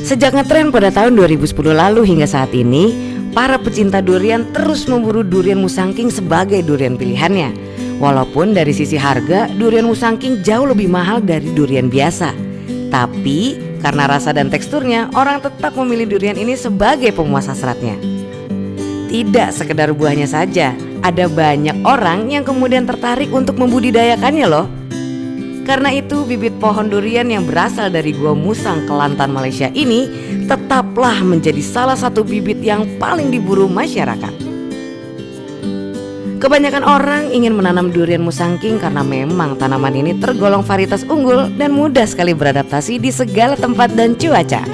Sejak ngetren pada tahun 2010 lalu hingga saat ini, para pecinta durian terus memburu durian Musangking sebagai durian pilihannya. Walaupun dari sisi harga, durian Musangking jauh lebih mahal dari durian biasa. Tapi karena rasa dan teksturnya, orang tetap memilih durian ini sebagai pemuas hasratnya. Tidak sekedar buahnya saja, ada banyak orang yang kemudian tertarik untuk membudidayakannya loh. Karena itu bibit pohon durian yang berasal dari Gua Musang, Kelantan, Malaysia ini tetaplah menjadi salah satu bibit yang paling diburu masyarakat. Kebanyakan orang ingin menanam durian Musangking karena memang tanaman ini tergolong varietas unggul dan mudah sekali beradaptasi di segala tempat dan cuaca.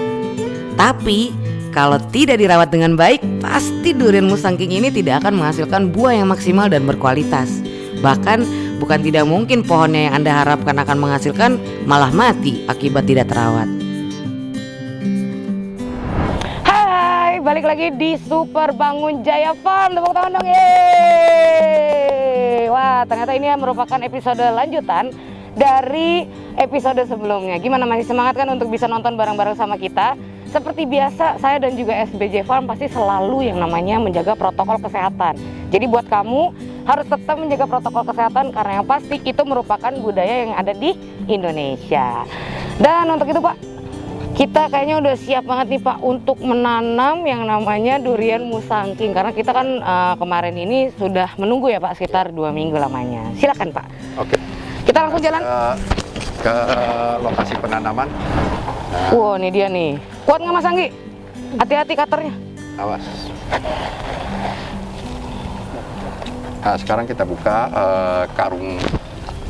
Tapi kalau tidak dirawat dengan baik, pasti durian Musangking ini tidak akan menghasilkan buah yang maksimal dan berkualitas. Bahkan bukan tidak mungkin pohonnya yang Anda harapkan akan menghasilkan malah mati akibat tidak terawat. Hai, balik lagi di Super Bangun Jaya Farm. Tepuk tangan dong, yeay. Wah, ternyata ini merupakan episode lanjutan dari episode sebelumnya. Gimana, masih semangat kan untuk bisa nonton bareng-bareng sama kita? Seperti biasa, saya dan juga SBJ Farm pasti selalu yang namanya menjaga protokol kesehatan. Jadi buat kamu harus tetap menjaga protokol kesehatan karena yang pasti itu merupakan budaya yang ada di Indonesia. Dan untuk itu Pak, kita kayaknya udah siap banget nih Pak untuk menanam yang namanya durian Musangking. Karena kita kan kemarin ini sudah menunggu ya Pak sekitar 2 minggu lamanya. Silakan Pak. Oke. Kita langsung jalan Ke lokasi penanaman. Wow, ini dia nih. Kuat nggak Mas Anggi? Hati-hati cutternya. Awas. Nah, sekarang kita buka karung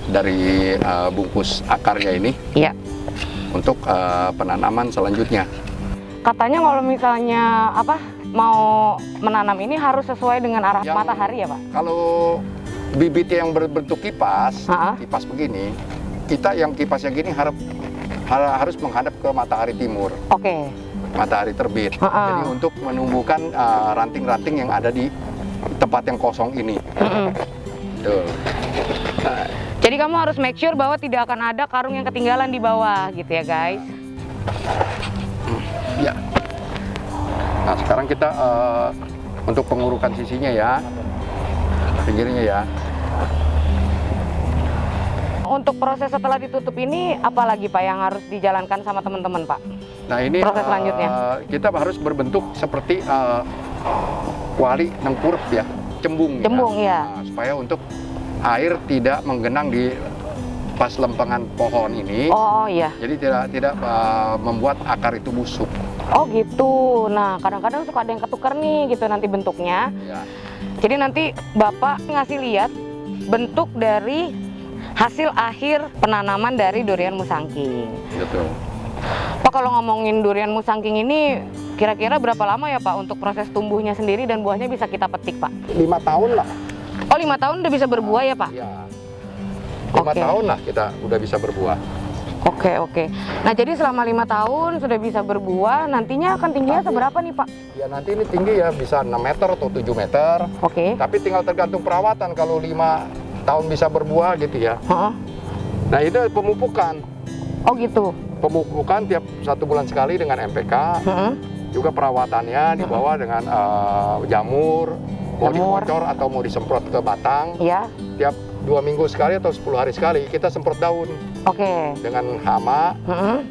dari bungkus akarnya ini. Iya. Untuk penanaman selanjutnya. Katanya kalau misalnya mau menanam ini harus sesuai dengan arah matahari ya Pak? Kalau bibit yang berbentuk kipas, kipas begini, kita yang kipasnya gini harus menghadap ke matahari timur. Oke. Matahari terbit. Jadi untuk menumbuhkan ranting-ranting yang ada di tempat yang kosong ini. Tuh. Nah. Jadi kamu harus make sure bahwa tidak akan ada karung yang ketinggalan di bawah gitu ya guys. Ya. Nah sekarang kita untuk pengurukan sisinya ya, pinggirnya ya. Untuk proses setelah ditutup ini apalagi Pak yang harus dijalankan sama teman-teman Pak? Nah ini proses selanjutnya kita harus berbentuk seperti kuali nengkurep ya, cembung. Cembung ya. Nah, supaya untuk air tidak menggenang di pas lempengan pohon ini. Oh iya. Jadi tidak membuat akar itu busuk. Oh gitu. Nah kadang-kadang suka ada yang ketukar nih gitu nanti bentuknya. Ya. Jadi nanti Bapak ngasih lihat bentuk dari hasil akhir penanaman dari durian Musangking. Betul. Pak kalau ngomongin durian Musangking ini kira-kira berapa lama ya Pak untuk proses tumbuhnya sendiri dan buahnya bisa kita petik Pak? 5 tahun lah. Oh 5 tahun udah bisa berbuah ya Pak? Iya. 5 tahun lah kita udah bisa berbuah. Oke. Nah jadi selama 5 tahun sudah bisa berbuah, nantinya akan tingginya seberapa nih Pak? Ya nanti ini tinggi ya bisa 6 meter atau 7 meter. Oke. Tapi tinggal tergantung perawatan kalau 5 tahun bisa berbuah gitu ya. Nah itu pemupukan. Oh gitu. Pemupukan tiap 1 bulan sekali dengan MPK. Juga perawatannya dibawa dengan jamur. Mau dikocor atau mau disemprot ke batang. Iya. Tiap 2 minggu sekali atau 10 hari sekali kita semprot daun. Oke. Dengan hama,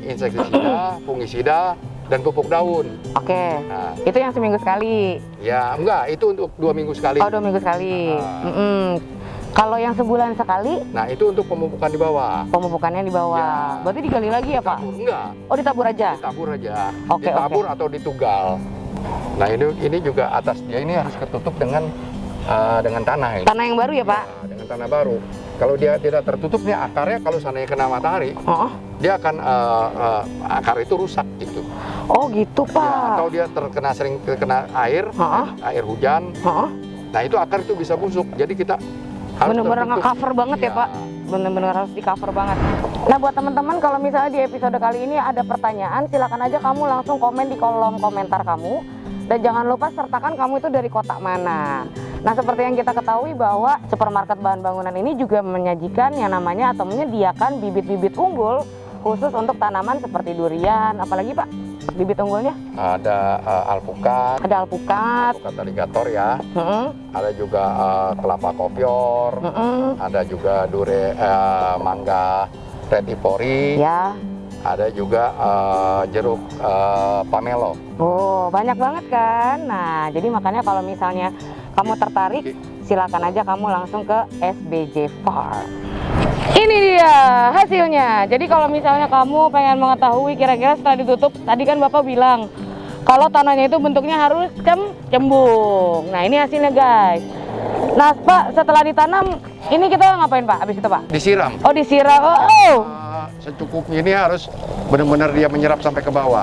insektisida, fungisida, dan pupuk daun. Oke. Nah, itu yang seminggu sekali? Ya enggak, itu untuk 2 minggu sekali. Oh 2 minggu sekali. Kalau yang sebulan sekali? Nah itu untuk pemupukan di bawah. Pemupukannya di bawah. Ya. Berarti digali lagi ya Pak? Enggak. Oh ditabur aja? Ditabur aja. Oke. Ditabur atau ditugal. Nah ini juga atas dia ini harus ketutup dengan tanah ini. Tanah yang baru ya Pak? Ya, dengan tanah baru. Kalau dia tidak tertutup nih akarnya kalau seandainya kena matahari, dia akan akar itu rusak gitu. Oh gitu Pak? Ya, atau dia sering terkena air, air hujan. Nah itu akar itu bisa busuk. Jadi kita harus bener-bener nge-cover banget ya Pak? Bener-bener harus di-cover banget. Nah buat teman-teman kalau misalnya di episode kali ini ada pertanyaan, silakan aja kamu langsung komen di kolom komentar kamu. Dan jangan lupa sertakan kamu itu dari kota mana. Nah seperti yang kita ketahui bahwa supermarket bahan bangunan ini juga menyajikan yang namanya atau menyediakan bibit-bibit unggul khusus untuk tanaman seperti durian, apalagi Pak? bibit unggulnya? Ada alpukat. Ada alpukat. Alpukat alligator ya. Ada juga kelapa kopior. Ada juga mangga red ipori. Ya. Ada juga jeruk pamelo. Oh, banyak banget kan. Nah, jadi makanya kalau misalnya kamu tertarik, silakan aja kamu langsung ke SBJ Farm. Ini dia hasilnya. Jadi kalau misalnya kamu pengen mengetahui kira-kira setelah ditutup, tadi kan Bapak bilang kalau tanahnya itu bentuknya harus cembung. Nah, ini hasilnya guys. Nah, Pak, setelah ditanam, ini kita ngapain Pak? Habis itu Pak? Disiram. Oh, disiram. Oh. Secukupnya ini harus benar-benar dia menyerap sampai ke bawah.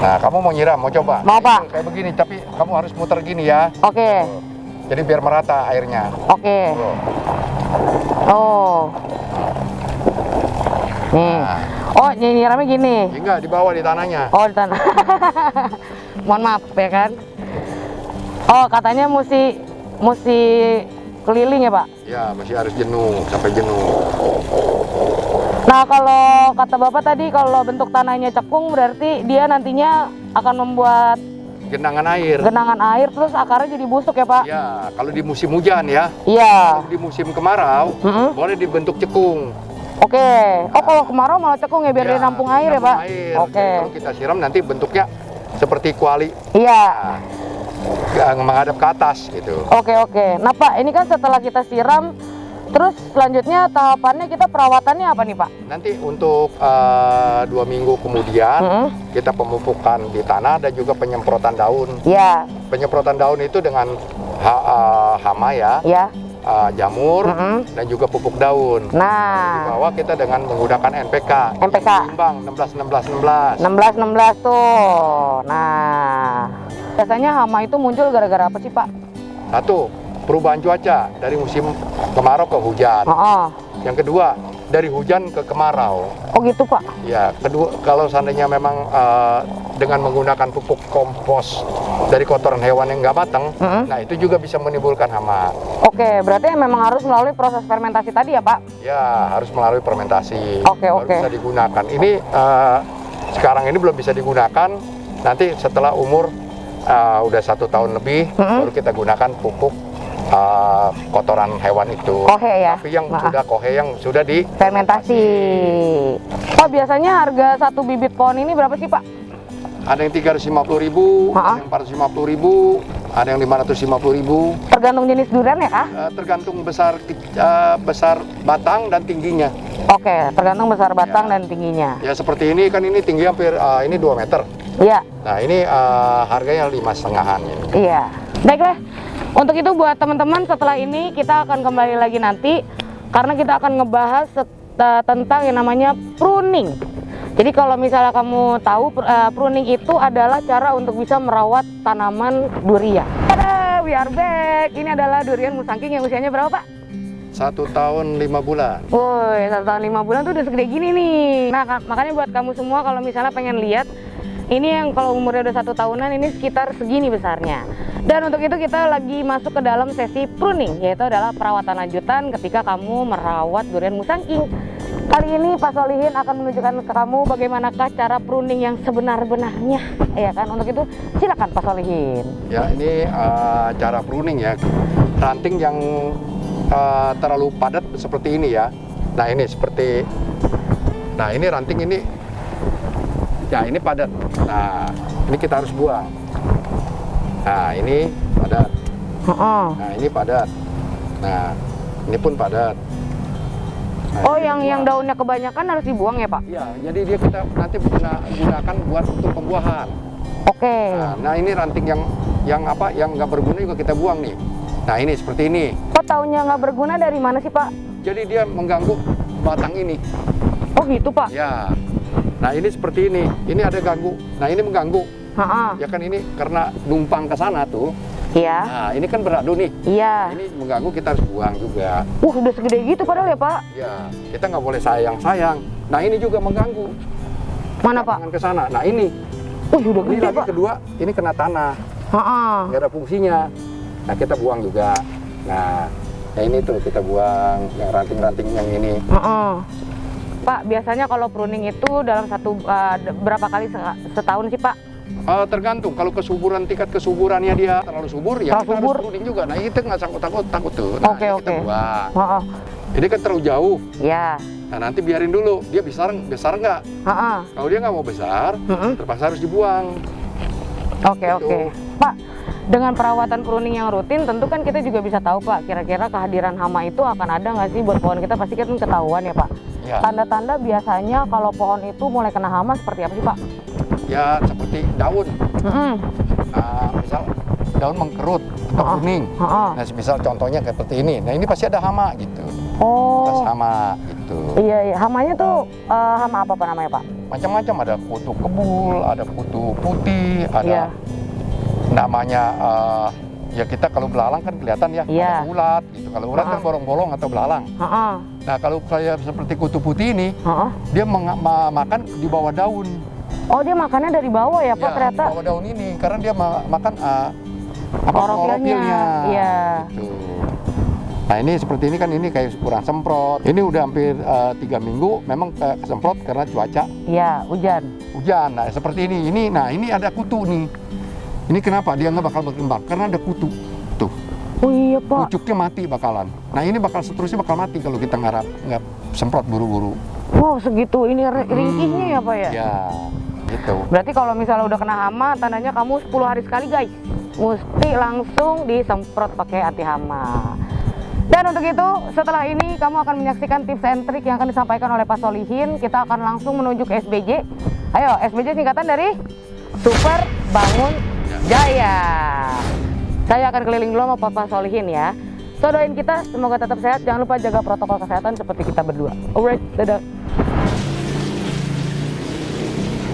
Nah, kamu mau nyiram, mau coba? Mau Pak. Kayak begini, tapi kamu harus muter gini ya. Oke. Jadi biar merata airnya. Oke. Oh. Nih. Nah. Oh, nyiramnya gini. Enggak, di bawah di tanahnya. Oh, di tanah. Mohon maaf ya kan. Oh, katanya mesti keliling ya, Pak? Ya, masih harus jenuh, sampai jenuh. Nah, kalau kata Bapak tadi kalau bentuk tanahnya cekung berarti dia nantinya akan membuat genangan air. Genangan air terus akarnya jadi busuk ya, Pak? Ya, kalau di musim hujan ya. Iya. Kalau di musim kemarau boleh dibentuk cekung. Oke. Oh, kalau kemarau malah cekung ya biar dia nampung air ya, Pak? Oke. Kalau kita siram nanti bentuknya seperti kuali. Iya. Menghadap ke atas gitu. Oke. Nah, Pak, ini kan setelah kita siram, terus selanjutnya tahapannya kita perawatannya apa nih, Pak? Nanti untuk 2 minggu kemudian kita pemupukan di tanah dan juga penyemprotan daun. Iya. Penyemprotan daun itu dengan hama ya. Iya. Jamur dan juga pupuk daun. Nah, Di bawah kita dengan menggunakan NPK. NPK. Imbang 16-16-16. 16 tuh. Nah, biasanya hama itu muncul gara-gara apa sih, Pak? Satu, perubahan cuaca dari musim kemarau ke hujan. Yang kedua, dari hujan ke kemarau. Oh gitu, Pak? Ya, kedua, kalau seandainya memang dengan menggunakan pupuk kompos dari kotoran hewan yang nggak matang, nah itu juga bisa menimbulkan hama. Oke, berarti memang harus melalui proses fermentasi tadi ya, Pak? Ya, harus melalui fermentasi. Oke. Bisa digunakan. Ini sekarang ini belum bisa digunakan. Nanti setelah umur udah 1 tahun lebih, baru kita gunakan pupuk kotoran hewan itu. Kohe ya? Tapi yang sudah kohe yang sudah di fermentasi. Pak, biasanya harga satu bibit pohon ini berapa sih, Pak? Ada yang 350.000, ada yang 450.000, ada yang 550.000. Tergantung jenis durian ya, Kak? Tergantung besar batang dan tingginya. Oke, tergantung besar batang dan tingginya. Ya seperti ini kan, ini tinggi hampir ini 2 meter. Iya. Nah ini harganya 5,5-an. Iya. Baiklah. Untuk itu buat teman-teman setelah ini kita akan kembali lagi nanti karena kita akan ngebahas tentang yang namanya pruning. Jadi kalau misalnya kamu tahu pruning itu adalah cara untuk bisa merawat tanaman durian. Tada, we are back. Ini adalah durian musangking yang usianya berapa, Pak? 1 tahun 5 bulan. Woi, 1 tahun 5 bulan tuh udah segede gini nih. Nah, makanya buat kamu semua kalau misalnya pengen lihat, ini yang kalau umurnya udah 1 tahunan ini sekitar segini besarnya. Dan untuk itu kita lagi masuk ke dalam sesi pruning, yaitu adalah perawatan lanjutan ketika kamu merawat durian musangking. Kali ini Pak Solihin akan menunjukkan ke kamu bagaimanakah cara pruning yang sebenar-benarnya, ya kan? Untuk itu silakan Pak Solihin. Ya, ini cara pruning ya. Ranting yang terlalu padat seperti ini ya. Nah ini seperti, nah ini ranting ini, ya ini padat. Nah ini kita harus buang. Nah ini padat. Nah ini padat. Nah ini pun padat. Nah, oh, yang daunnya kebanyakan harus dibuang ya, Pak? Iya, jadi dia kita nanti gunakan buat untuk pembuahan. Oke. Nah ini ranting yang apa, yang nggak berguna juga kita buang nih. Nah ini seperti ini. Kok taunya nggak berguna dari mana sih, Pak? Jadi dia mengganggu batang ini. Oh gitu, Pak? Ya. Nah ini seperti ini ada ganggu. Nah ini mengganggu. Ya kan ini karena numpang ke sana tuh. Iya. Nah ini kan beradu nih. Iya. Ini mengganggu, kita harus buang juga. Udah segede gitu padahal ya, Pak? Ya, kita nggak boleh sayang-sayang. Nah ini juga mengganggu. Mana, Pak? Jangan ke sana. Nah ini. Udah Ini gede, lagi Pak. kedua, ini kena tanah. Nggak ada fungsinya. Nah kita buang juga. Nah ini tuh kita buang yang ranting-ranting yang ini. Pak, biasanya kalau pruning itu dalam berapa kali setahun sih Pak? Tergantung, kalau tingkat kesuburannya dia terlalu subur, ya kita harus pruning juga. Nah itu nggak takut tuh. Nah, kita buang. Ini kan terlalu jauh. Ya. Nah nanti biarin dulu, dia besar nggak? Kalau dia nggak mau besar, terpaksa harus dibuang. Oke. Pak, dengan perawatan pruning yang rutin, tentu kan kita juga bisa tahu Pak, kira-kira kehadiran hama itu akan ada nggak sih buat pohon kita? Pasti kan ketahuan ya Pak. Ya. Tanda-tanda biasanya kalau pohon itu mulai kena hama seperti apa sih Pak? Ya seperti daun. Misal daun mengkerut atau kuning. Nah misal contohnya kayak seperti ini. Nah ini pasti ada hama gitu. Oh. Hama gitu. Iya. Hamanya tuh hama apa namanya Pak? Macam-macam, ada kutu kebul, ada kutu putih, ada namanya ya kita kalau belalang kan kelihatan ya, ada ulat gitu. Kalau ulat kan bolong-bolong atau belalang. Nah kalau kayak seperti kutu putih ini, dia makan di bawah daun. Oh, dia makannya dari bawah ya Pak, ternyata? Di bawah daun ini, karena dia makan kloropilnya. Iya. Gitu. Nah ini seperti ini kan, ini kayak kurang semprot. Ini udah hampir 3 minggu, memang kesemprot karena cuaca. Iya, hujan. Nah seperti ini. Nah ini ada kutu nih. Ini kenapa dia nggak bakal berkembang? Karena ada kutu. Tuh. Oh iya Pak. Pucuknya mati bakalan. Nah ini seterusnya bakal mati kalau kita nggak semprot buru-buru. Wow, segitu ini ringkihnya ya Pak ya? Ya, gitu. Berarti kalau misalnya udah kena hama, tandanya kamu 10 hari sekali guys. Mesti langsung disemprot pakai anti hama. Dan untuk itu, setelah ini kamu akan menyaksikan tips and trik yang akan disampaikan oleh Pak Solihin. Kita akan langsung menuju ke SBJ. Ayo, SBJ singkatan dari Super Bangun Jaya. Saya akan keliling dulu sama Pak Solihin ya. So doain kita semoga tetap sehat. Jangan lupa jaga protokol kesehatan seperti kita berdua. Alright, dadah.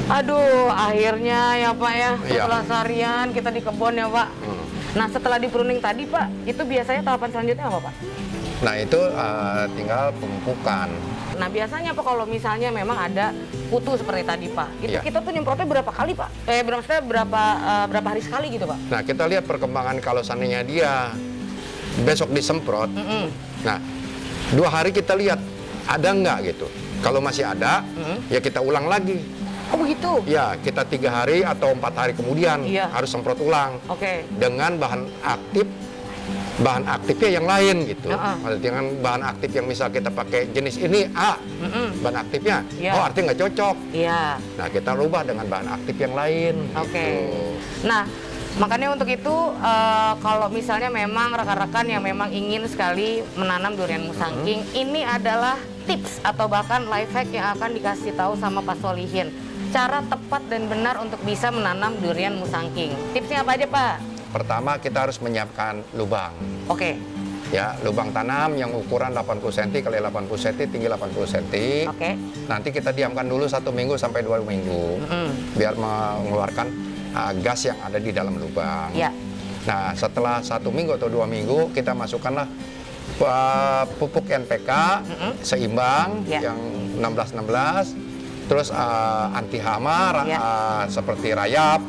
Aduh, akhirnya ya Pak ya, setelah seharian kita di kebun ya Pak. Nah setelah di pruning tadi Pak, itu biasanya tahapan selanjutnya apa Pak? Nah itu tinggal pemupukan. Nah biasanya Pak kalau misalnya memang ada kutu seperti tadi Pak, itu kita tuh nyemprotnya berapa kali Pak? Berapa hari sekali gitu Pak? Nah kita lihat perkembangan, kalau seandainya dia besok disemprot, nah 2 hari kita lihat ada nggak gitu. Kalau masih ada, ya kita ulang lagi. Oh begitu? Ya, kita 3 hari atau 4 hari kemudian harus semprot ulang. Dengan bahan aktifnya yang lain gitu. Dengan bahan aktif yang misal kita pakai jenis ini A, bahan aktifnya, oh artinya nggak cocok. Nah kita rubah dengan bahan aktif yang lain. Gitu. Nah makanya untuk itu kalau misalnya memang rekan-rekan yang memang ingin sekali menanam durian musangking, ini adalah tips atau bahkan life hack yang akan dikasih tahu sama Pak Solihin. Cara tepat dan benar untuk bisa menanam durian musangking. Tipsnya apa aja Pak? Pertama kita harus menyiapkan lubang. Ya, lubang tanam yang ukuran 80 cm x 80 cm, tinggi 80 cm. Nanti kita diamkan dulu 1 minggu sampai 2 minggu. Biar mengeluarkan gas yang ada di dalam lubang. Nah setelah 1 minggu atau 2 minggu kita masukkanlah pupuk NPK seimbang yang 16-16. Terus anti hama seperti rayap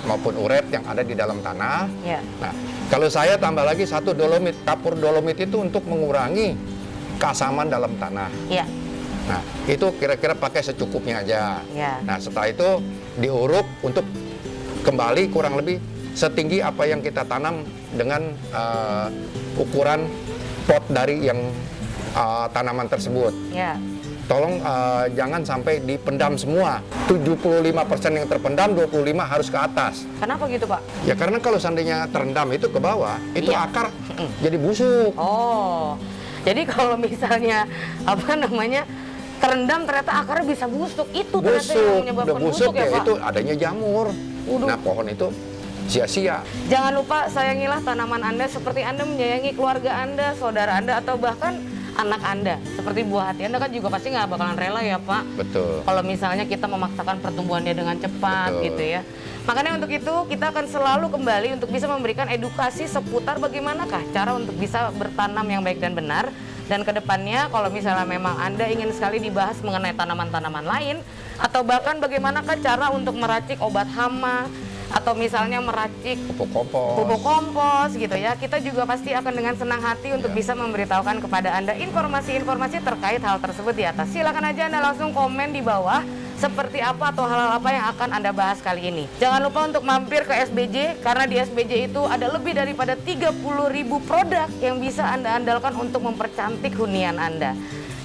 maupun uret yang ada di dalam tanah. Nah, kalau saya tambah lagi 1 dolomit, kapur dolomit itu untuk mengurangi keasaman dalam tanah. Nah, itu kira-kira pakai secukupnya aja. Nah, setelah itu diuruk untuk kembali kurang lebih setinggi apa yang kita tanam dengan ukuran pot dari yang tanaman tersebut. Tolong jangan sampai dipendam semua. 75% yang terpendam, 25 harus ke atas. Kenapa gitu Pak? Ya karena kalau seandainya terendam itu ke bawah, itu akar jadi busuk. Oh, jadi kalau misalnya terendam ternyata akarnya bisa busuk. Itu ternyata yang menyebabkan busuk ya Pak? Itu adanya jamur. Nah pohon itu sia-sia. Jangan lupa sayangilah tanaman Anda seperti Anda menyayangi keluarga Anda, saudara Anda, atau bahkan anak Anda. Seperti buah hati Anda kan juga pasti nggak bakalan rela ya Pak. Betul. Kalau misalnya kita memaksakan pertumbuhannya dengan cepat gitu ya. Makanya untuk itu kita akan selalu kembali untuk bisa memberikan edukasi seputar bagaimanakah cara untuk bisa bertanam yang baik dan benar. Dan kedepannya kalau misalnya memang Anda ingin sekali dibahas mengenai tanaman-tanaman lain, atau bahkan bagaimanakah cara untuk meracik obat hama, atau misalnya meracik pupuk kompos gitu ya, kita juga pasti akan dengan senang hati untuk bisa memberitahukan kepada Anda informasi-informasi terkait hal tersebut di atas. Silakan aja Anda langsung komen di bawah seperti apa atau hal-hal apa yang akan Anda bahas kali ini. Jangan lupa untuk mampir ke SBJ, karena di SBJ itu ada lebih daripada 30.000 produk yang bisa Anda andalkan untuk mempercantik hunian Anda.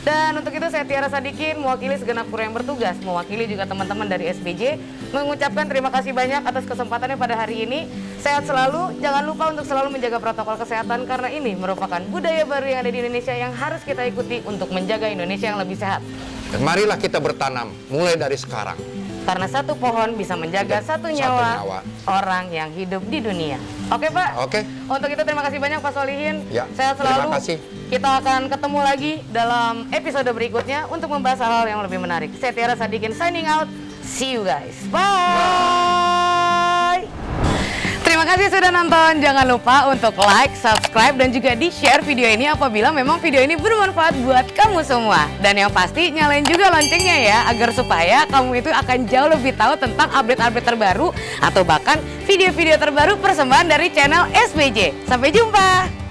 Dan untuk itu saya Tiara Sadikin, mewakili segenap kru yang bertugas, mewakili juga teman-teman dari SBJ, mengucapkan terima kasih banyak atas kesempatannya pada hari ini. Sehat selalu, jangan lupa untuk selalu menjaga protokol kesehatan, karena ini merupakan budaya baru yang ada di Indonesia yang harus kita ikuti untuk menjaga Indonesia yang lebih sehat. Dan marilah kita bertanam mulai dari sekarang. Karena satu pohon bisa menjaga satu nyawa orang yang hidup di dunia. Oke Pak? Oke. Untuk itu terima kasih banyak Pak Solihin. Ya, Sehat selalu. terima kasih. Kita akan ketemu lagi dalam episode berikutnya untuk membahas hal-hal yang lebih menarik. Saya Tiara Sadikin signing out. See you guys. Bye. Terima kasih sudah nonton. Jangan lupa untuk like, subscribe, dan juga di-share video ini apabila memang video ini bermanfaat buat kamu semua. Dan yang pasti nyalain juga loncengnya ya, agar supaya kamu itu akan jauh lebih tahu tentang update-update terbaru atau bahkan video-video terbaru persembahan dari channel SBJ. Sampai jumpa.